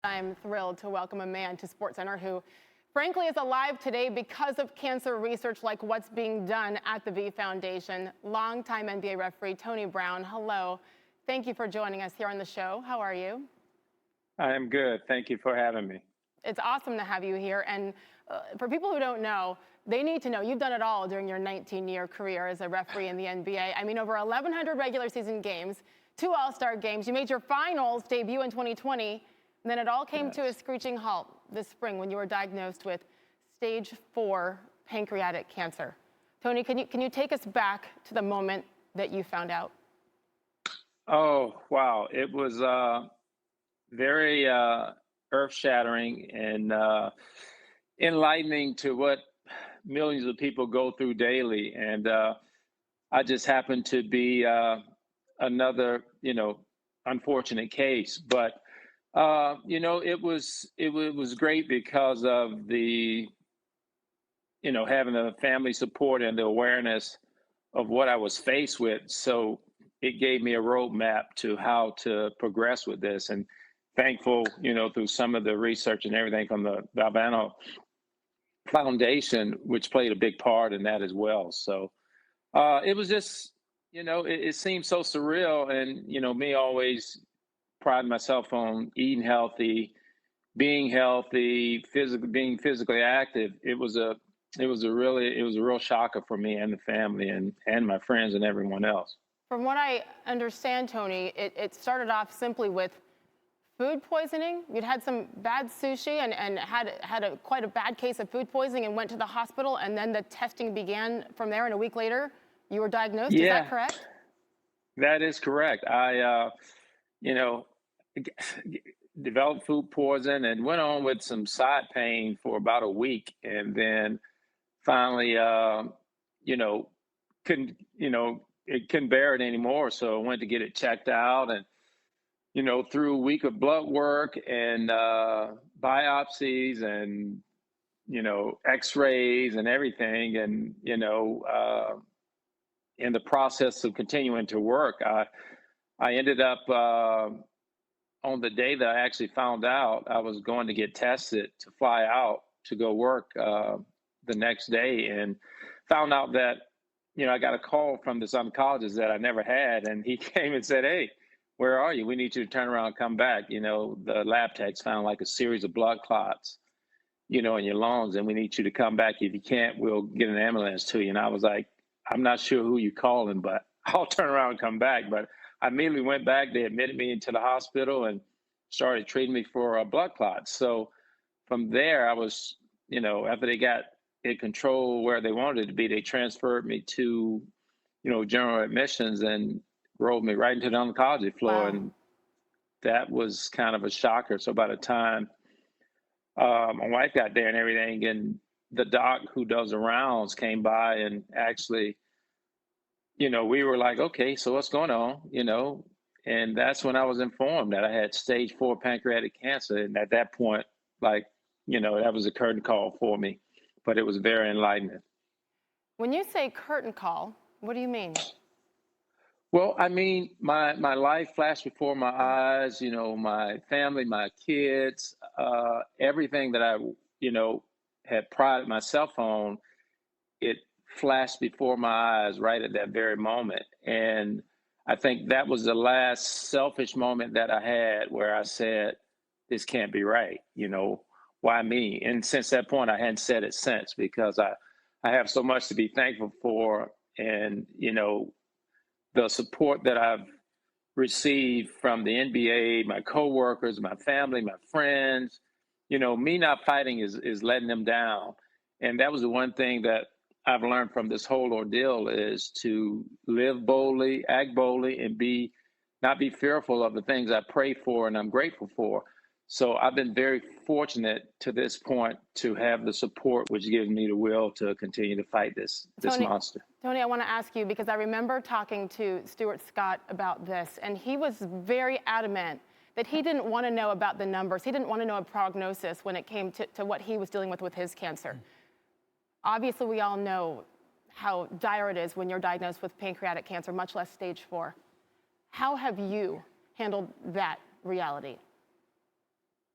I'm thrilled to welcome a man to SportsCenter who, frankly, is alive today because of cancer research like what's being done at the V Foundation. Longtime NBA referee Tony Brown, hello. Thank you for joining us here on the show. How are you? I am good. Thank you for having me. It's awesome to have you here. And for people who don't know, they need to know you've done it all during your 19-year career as a referee in the NBA. I mean, over 1,100 regular season games, 2 All-Star games. You made your finals debut in 2020. And then it all came to a screeching halt this spring when you were diagnosed with stage 4 pancreatic cancer. Tony, can you take us back to the moment that you found out? Oh, wow. It was very earth-shattering and enlightening to what millions of people go through daily. And I just happened to be another, unfortunate case. But it was great because of the, having the family support and the awareness of what I was faced with. So it gave me a roadmap to how to progress with this. And thankful, through some of the research and everything from the Albano Foundation, which played a big part in that as well. So it was just, it seemed so surreal. And, me always pride myself on eating healthy, being healthy, being physically active. It was a real shocker for me and the family and my friends and everyone else. From what I understand, Tony, it started off simply with food poisoning. You'd had some bad sushi and had quite a bad case of food poisoning and went to the hospital, and then the testing began from there, and a week later you were diagnosed. Is that Yeah, correct? that is correct. I you know, developed food poison and went on with some side pain for about a week, and then finally, you know, couldn't, it couldn't bear it anymore. So I went to get it checked out, and through a week of blood work and biopsies and X-rays and everything, and in the process of continuing to work, I ended up on the day that I actually found out, I was going to get tested to fly out to go work the next day, and found out that I got a call from this oncologist that I never had, and he came and said, "Hey, where are you? We need you to turn around and come back. The lab techs found like a series of blood clots, in your lungs, and we need you to come back. If you can't, we'll get an ambulance to you." And I was like, "I'm not sure who you're calling, but I'll turn around and come back." But I immediately went back. They admitted me into the hospital and started treating me for blood clots. So from there, I was, after they got it control where they wanted it to be, they transferred me to, general admissions and rolled me right into the oncology floor. Wow. And that was kind of a shocker. So by the time my wife got there and everything, and the doc who does the rounds came by and actually, we were like, "Okay, so what's going on?" And that's when I was informed that I had stage 4 pancreatic cancer. And at that point, like, that was a curtain call for me, but it was very enlightening. When you say curtain call, what do you mean? Well, I mean, my life flashed before my eyes, my family, my kids, everything that I, had prided myself on, it flashed before my eyes right at that very moment. And I think that was the last selfish moment that I had where I said, "This can't be right. Why me?" And since that point, I hadn't said it since, because I have so much to be thankful for. And, the support that I've received from the NBA, my coworkers, my family, my friends, me not fighting is letting them down. And that was the one thing that I've learned from this whole ordeal, is to live boldly, act boldly, and not be fearful of the things I pray for and I'm grateful for. So I've been very fortunate to this point to have the support, which gives me the will to continue to fight this Tony, monster. Tony, I want to ask you, because I remember talking to Stuart Scott about this, and he was very adamant that he didn't want to know about the numbers. He didn't want to know a prognosis when it came to what he was dealing with his cancer. Obviously, we all know how dire it is when you're diagnosed with pancreatic cancer, much less stage 4. How have you handled that reality?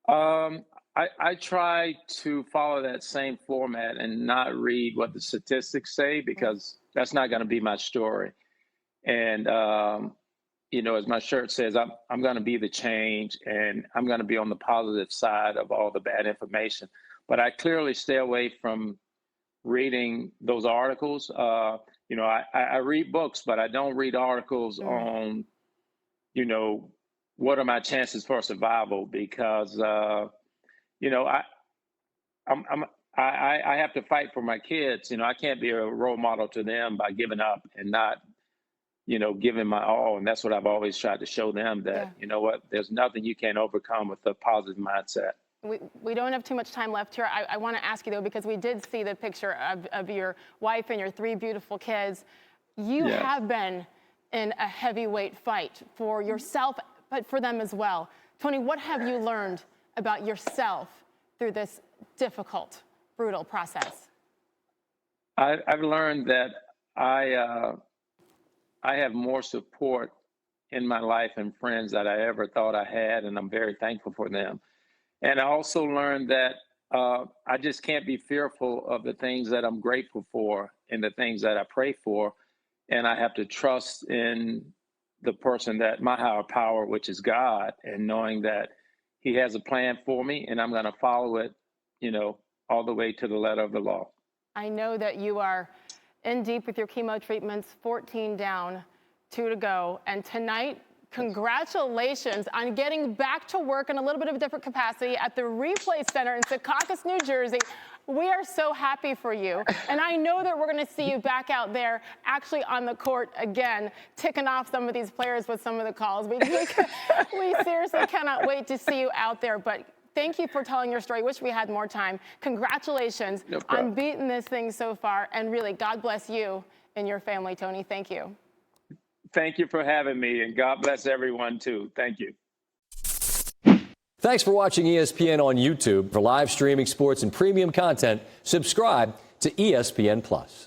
I try to follow that same format and not read what the statistics say because that's not going to be my story. And as my shirt says, I'm going to be the change, and I'm going to be on the positive side of all the bad information. But I clearly stay away from reading those articles. I read books, but I don't read articles on, what are my chances for survival? Because I have to fight for my kids. I can't be a role model to them by giving up and not, giving my all. And that's what I've always tried to show them, that, there's nothing you can't overcome with a positive mindset. We don't have too much time left here. I want to ask you, though, because we did see the picture of your wife and your 3 beautiful kids. You have been in a heavyweight fight for yourself, but for them as well. Tony, what have you learned about yourself through this difficult, brutal process? I've learned that I have more support in my life and friends that I ever thought I had, and I'm very thankful for them. And I also learned that I just can't be fearful of the things that I'm grateful for and the things that I pray for. And I have to trust in the person, that my higher power, which is God, and knowing that He has a plan for me, and I'm going to follow it, all the way to the letter of the law. I know that you are in deep with your chemo treatments, 14 down, 2 to go. And tonight, congratulations on getting back to work in a little bit of a different capacity at the Replay Center in Secaucus, New Jersey. We are so happy for you. And I know that we're going to see you back out there actually on the court again, ticking off some of these players with some of the calls. We seriously cannot wait to see you out there. But thank you for telling your story. Wish we had more time. Congratulations on beating this thing so far. And really, God bless you and your family, Tony. Thank you. Thank you for having me, and God bless everyone, too. Thank you. Thanks for watching ESPN on YouTube. For live streaming sports and premium content, subscribe to ESPN+.